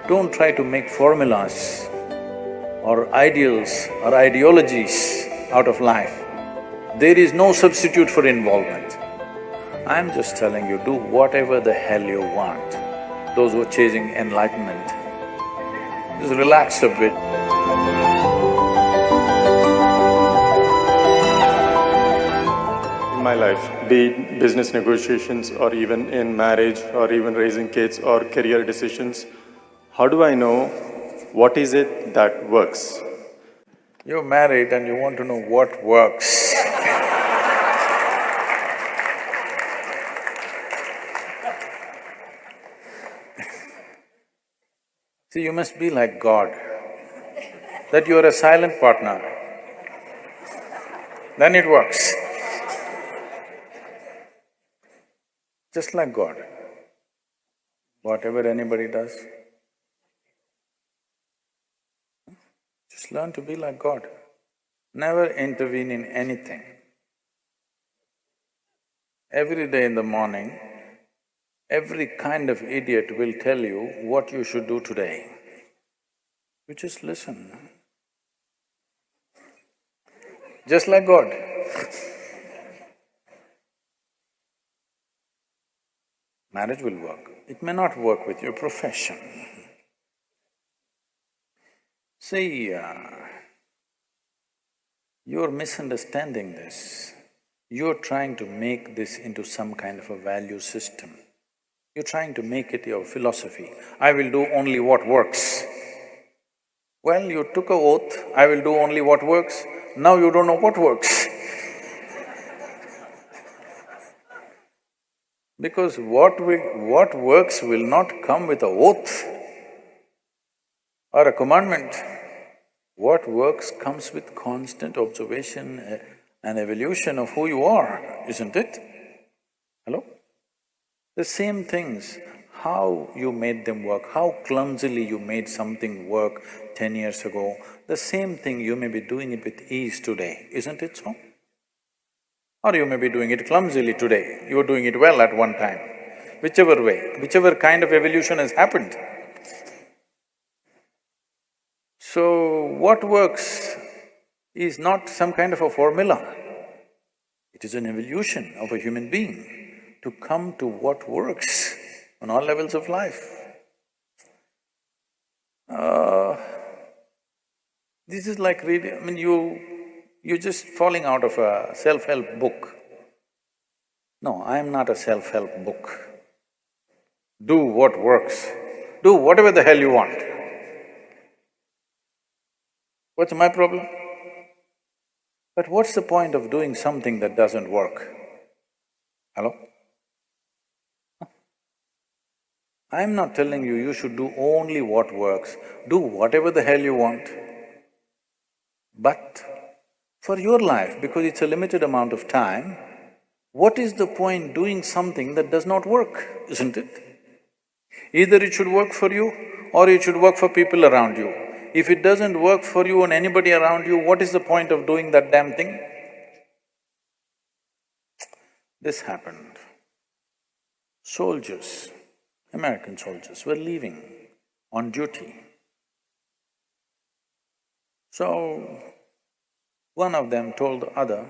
Don't try to make formulas or ideals or ideologies out of life. There is no substitute for involvement. I'm just telling you, do whatever the hell you want. Those who are chasing enlightenment, just relax a bit. In my life, be it business negotiations or even in marriage or even raising kids or career decisions, how do I know what is it that works? You're married and you want to know what works. See, you must be like God, that you are a silent partner, then it works. Just like God, whatever anybody does, just learn to be like God. Never intervene in anything. Every day in the morning, every kind of idiot will tell you what you should do today. You just listen. Just like God. Marriage will work. It may not work with your profession. See, you're misunderstanding this. You're trying to make this into some kind of a value system. You're trying to make it your philosophy. I will do only what works. Well, you took a oath, I will do only what works. Now you don't know what works. Because what works will not come with a oath or a commandment. What works comes with constant observation and evolution of who you are, isn't it? Hello? The same things, how you made them work, how clumsily you made something work 10 years ago, the same thing you may be doing it with ease today, isn't it so? Or you may be doing it clumsily today, you were doing it well at one time. Whichever way, whichever kind of evolution has happened. So, what works is not some kind of a formula, it is an evolution of a human being to come to what works on all levels of life. This is like reading… I mean, you're just falling out of a self-help book. No, I am not a self-help book. Do what works. Do whatever the hell you want. What's my problem? But what's the point of doing something that doesn't work? Hello? I'm not telling you, you should do only what works. Do whatever the hell you want. But for your life, because it's a limited amount of time, what is the point doing something that does not work, isn't it? Either it should work for you or it should work for people around you. If it doesn't work for you and anybody around you, what is the point of doing that damn thing? This happened. Soldiers, American soldiers were leaving on duty. So, one of them told the other,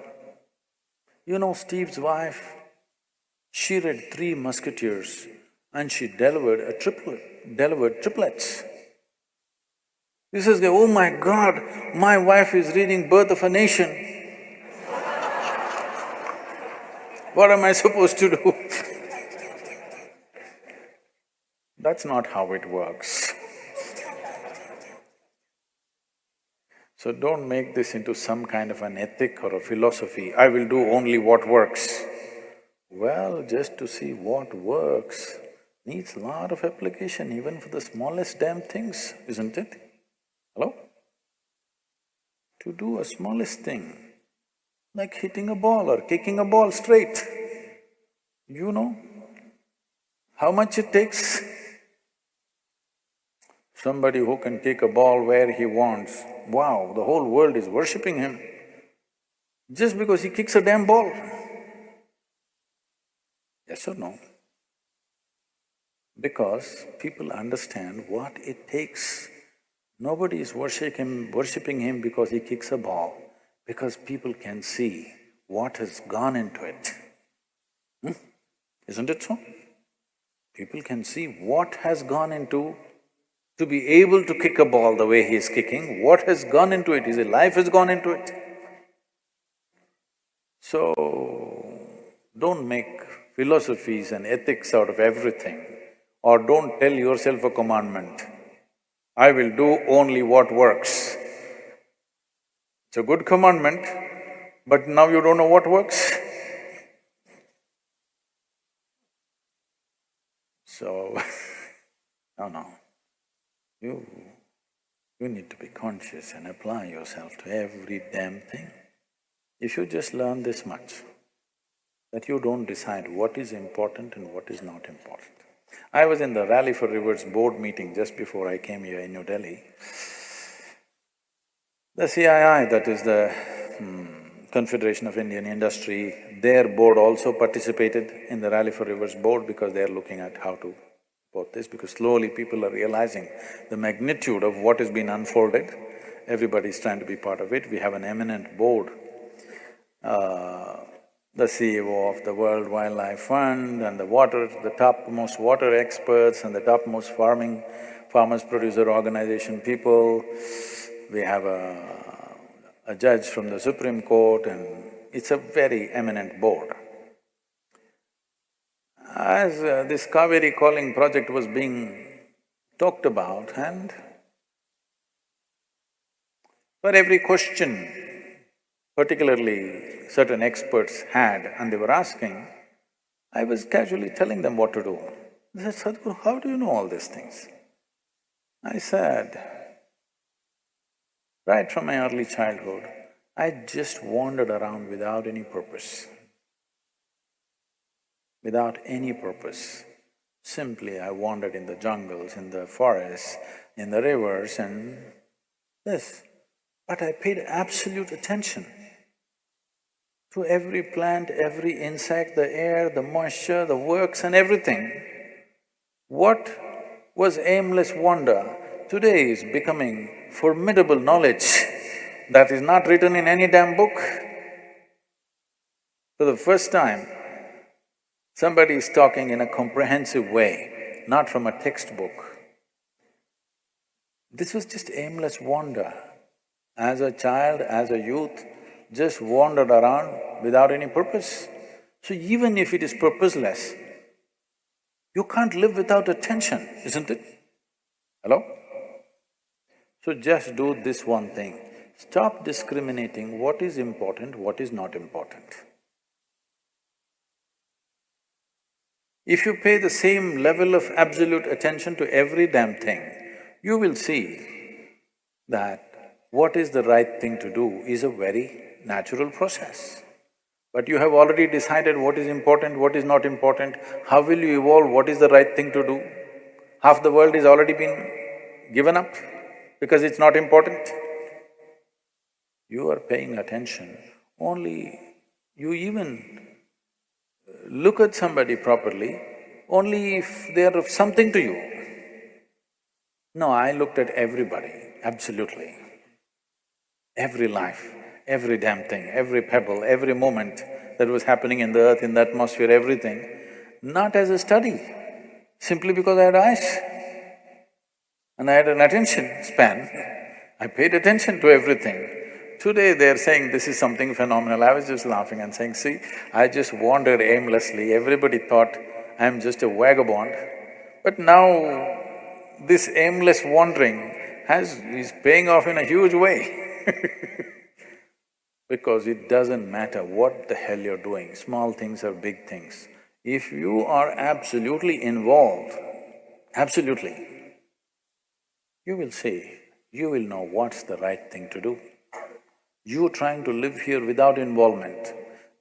you know, Steve's wife, she read 3 Musketeers and she delivered triplets. He says, oh my God, my wife is reading Birth of a Nation. What am I supposed to do? That's not how it works. So don't make this into some kind of an ethic or a philosophy, I will do only what works. Well, just to see what works needs a lot of application even for the smallest damn things, isn't it? Hello? To do a smallest thing, like hitting a ball or kicking a ball straight, you know how much it takes? Somebody who can kick a ball where he wants, wow, the whole world is worshipping him just because he kicks a damn ball. Yes or no? because people understand what it takes. Nobody is worshipping him because he kicks a ball, because people can see what has gone into it. Isn't it so? People can see what has gone into to be able to kick a ball the way he is kicking, what has gone into it, his life has gone into it. So, don't make philosophies and ethics out of everything, or don't tell yourself a commandment, I will do only what works. It's a good commandment, but now you don't know what works. So, no. You need to be conscious and apply yourself to every damn thing. If you just learn this much, that you don't decide what is important and what is not important. I was in the Rally for Rivers board meeting just before I came here in New Delhi. The CII, that is the Confederation of Indian Industry, their board also participated in the Rally for Rivers board because they are looking at how to support this, because slowly people are realizing the magnitude of what has been unfolded. Everybody is trying to be part of it. We have an eminent board, the CEO of the World Wildlife Fund and the topmost water experts and the topmost farmers producer organization people. We have a judge from the Supreme Court, and it's a very eminent board. As this Kaveri calling project was being talked about, and for every question particularly certain experts had and they were asking, I was casually telling them what to do. They said, Sadhguru, how do you know all these things? I said, right from my early childhood, I just wandered around without any purpose. Without any purpose. Simply I wandered in the jungles, in the forests, in the rivers and this. But I paid absolute attention to every plant, every insect, the air, the moisture, the works and everything. What was aimless wonder today is becoming formidable knowledge that is not written in any damn book. For the first time, somebody is talking in a comprehensive way, not from a textbook. This was just aimless wonder. As a child, as a youth, just wandered around without any purpose. So even if it is purposeless, you can't live without attention, isn't it? Hello? So just do this one thing, stop discriminating what is important, what is not important. If you pay the same level of absolute attention to every damn thing, you will see that what is the right thing to do is a very natural process. But you have already decided what is important, what is not important, how will you evolve, what is the right thing to do? Half the world is already been given up because it's not important. You are paying attention, only you even look at somebody properly only if they are of something to you. No, I looked at everybody, absolutely. Every life, every damn thing, every pebble, every moment that was happening in the earth, in the atmosphere, everything, not as a study, simply because I had eyes and I had an attention span. I paid attention to everything. Today they're saying this is something phenomenal. I was just laughing and saying, see, I just wandered aimlessly, everybody thought I'm just a vagabond. But now this aimless wandering is paying off in a huge way. Because it doesn't matter what the hell you're doing, small things or big things. If you are absolutely involved, absolutely, you will see, you will know what's the right thing to do. You're trying to live here without involvement.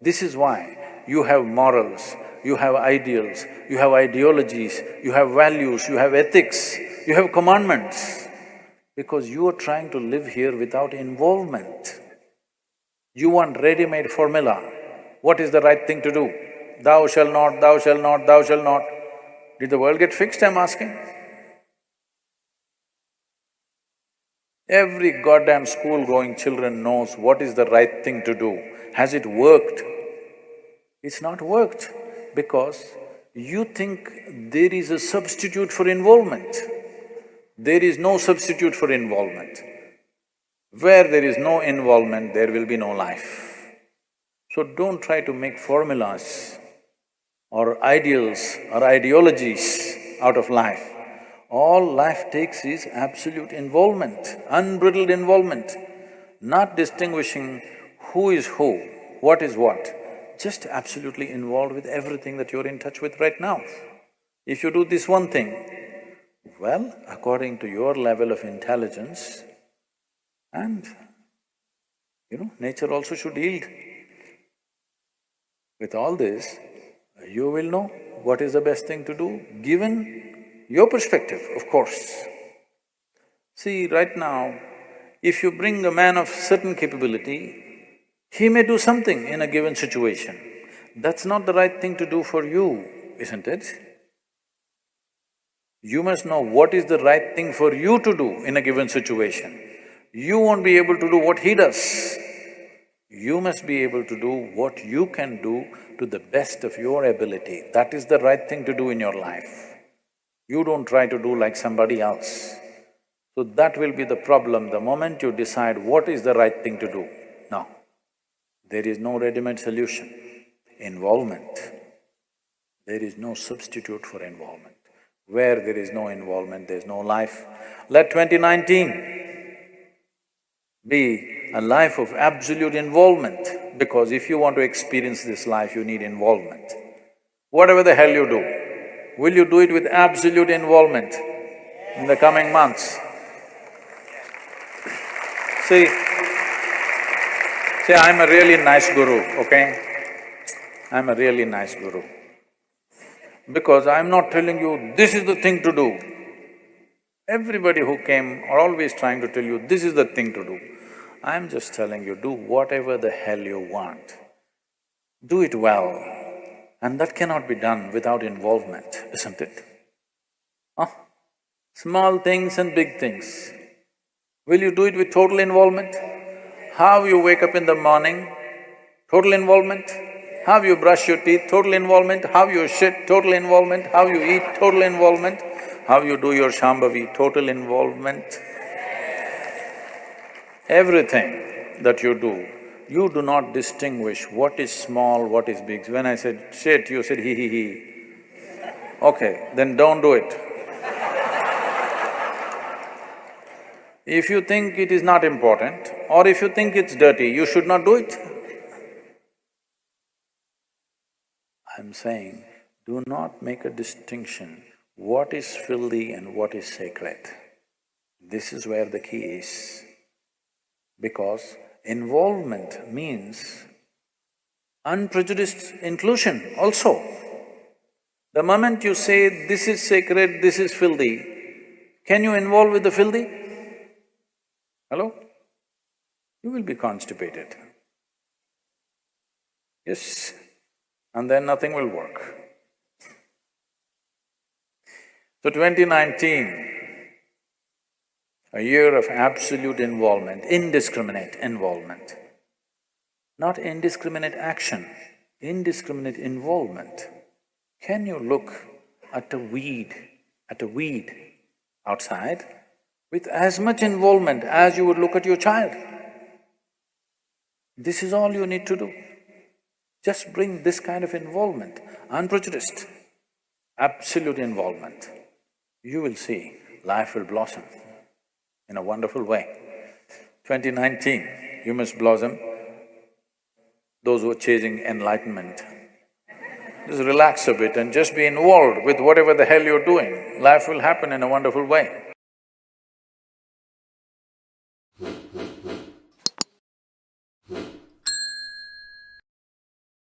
This is why you have morals, you have ideals, you have ideologies, you have values, you have ethics, you have commandments, because you are trying to live here without involvement. You want ready-made formula. What is the right thing to do? Thou shalt not, thou shalt not, thou shalt not. Did the world get fixed, I'm asking? Every goddamn school-going children knows what is the right thing to do. Has it worked? It's not worked because you think there is a substitute for involvement. There is no substitute for involvement. Where there is no involvement, there will be no life. So don't try to make formulas or ideals or ideologies out of life. All life takes is absolute involvement, unbridled involvement, not distinguishing who is who, what is what, just absolutely involved with everything that you're in touch with right now. If you do this one thing, well, according to your level of intelligence, and nature also should yield. With all this, you will know what is the best thing to do, given your perspective, of course. See, right now, if you bring a man of certain capability, he may do something in a given situation. That's not the right thing to do for you, isn't it? You must know what is the right thing for you to do in a given situation. You won't be able to do what he does. You must be able to do what you can do to the best of your ability. That is the right thing to do in your life. You don't try to do like somebody else. So that will be the problem the moment you decide what is the right thing to do. No, there is no ready-made solution. Involvement. There is no substitute for involvement. Where there is no involvement, there is no life. Let 2019 be a life of absolute involvement, because if you want to experience this life, you need involvement. Whatever the hell you do, will you do it with absolute involvement in the coming months? See, I'm a really nice guru, okay? I'm a really nice guru. Because I'm not telling you, this is the thing to do. Everybody who came are always trying to tell you, this is the thing to do. I'm just telling you, do whatever the hell you want. Do it well. And that cannot be done without involvement, isn't it? Small things and big things. Will you do it with total involvement? How you wake up in the morning, total involvement. How you brush your teeth, total involvement. How you shit, total involvement. How you eat, total involvement. How you do your Shambhavi, total involvement. Everything that you do not distinguish what is small, what is big. When I said shit, you said he. Okay, then don't do it. If you think it is not important, or if you think it's dirty, you should not do it. I'm saying, do not make a distinction what is filthy and what is sacred. This is where the key is. Because involvement means unprejudiced inclusion also. The moment you say, this is sacred, this is filthy, can you involve with the filthy? Hello? You will be constipated. Yes, and then nothing will work. So 2019, a year of absolute involvement, indiscriminate involvement. Not indiscriminate action, indiscriminate involvement. Can you look at a weed outside with as much involvement as you would look at your child? This is all you need to do. Just bring this kind of involvement, unprejudiced, absolute involvement. You will see life will blossom in a wonderful way. 2019, you must blossom. Those who are chasing enlightenment, just relax a bit and just be involved with whatever the hell you're doing. Life will happen in a wonderful way.